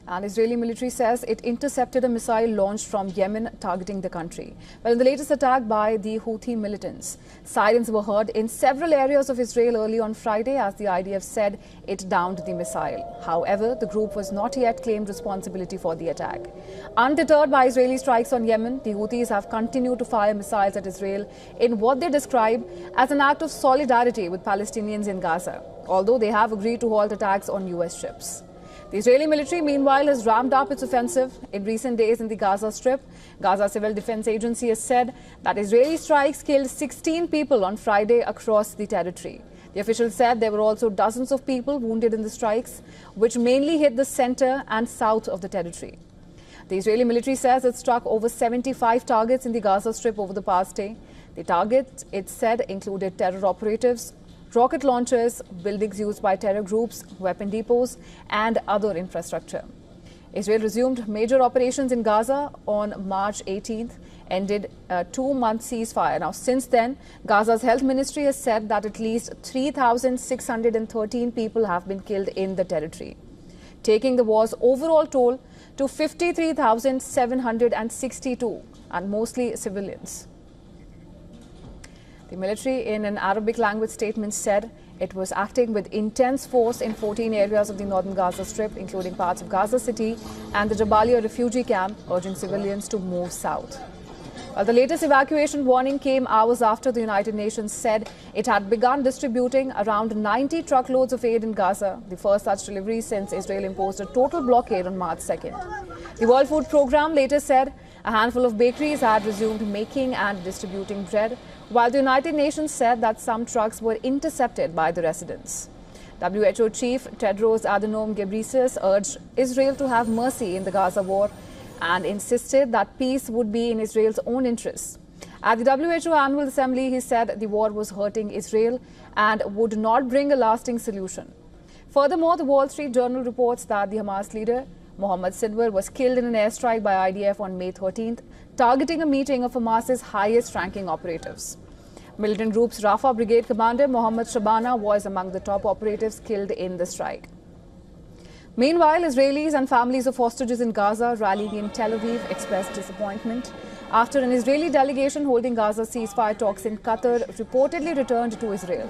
And Israeli military says it intercepted a missile launched from Yemen targeting the country. Well, in the latest attack by the Houthi militants, sirens were heard in several areas of Israel early on Friday as the IDF said it downed the missile. However, the group was not yet claimed responsibility for the attack. Undeterred by Israeli strikes on Yemen, the Houthis have continued to fire missiles at Israel in what they describe as an act of solidarity with Palestinians in Gaza, although they have agreed to halt attacks on US ships. The Israeli military, meanwhile, has ramped up its offensive in recent days in the Gaza Strip. Gaza Civil Defense Agency has said that Israeli strikes killed 16 people on Friday across the territory. The officials said there were also dozens of people wounded in the strikes, which mainly hit the center and south of the territory. The Israeli military says it struck over 75 targets in the Gaza Strip over the past day. The targets, it said, included terror operatives, rocket launchers, buildings used by terror groups, weapon depots, and other infrastructure. Israel resumed major operations in Gaza on March 18th, ended a 2-month ceasefire. Now, since then, Gaza's health ministry has said that at least 3,613 people have been killed in the territory, taking the war's overall toll to 53,762, and mostly civilians. The military, in an Arabic language statement, said it was acting with intense force in 14 areas of the northern Gaza Strip, including parts of Gaza City and the Jabalia refugee camp, urging civilians to move south. Well, the latest evacuation warning came hours after the United Nations said it had begun distributing around 90 truckloads of aid in Gaza, the first such delivery since Israel imposed a total blockade on March 2nd. The World Food Programme later said a handful of bakeries had resumed making and distributing bread, while the United Nations said that some trucks were intercepted by the residents. WHO Chief Tedros Adhanom Ghebreyesus urged Israel to have mercy in the Gaza war and insisted that peace would be in Israel's own interests. At the WHO Annual Assembly, he said the war was hurting Israel and would not bring a lasting solution. Furthermore, the Wall Street Journal reports that the Hamas leader, Mohammed Sinwar, was killed in an airstrike by IDF on May 13th, targeting a meeting of Hamas's highest-ranking operatives. Militant group's Rafah Brigade commander Mohammed Shabana was among the top operatives killed in the strike. Meanwhile, Israelis and families of hostages in Gaza rallying in Tel Aviv expressed disappointment after an Israeli delegation holding Gaza ceasefire talks in Qatar reportedly returned to Israel.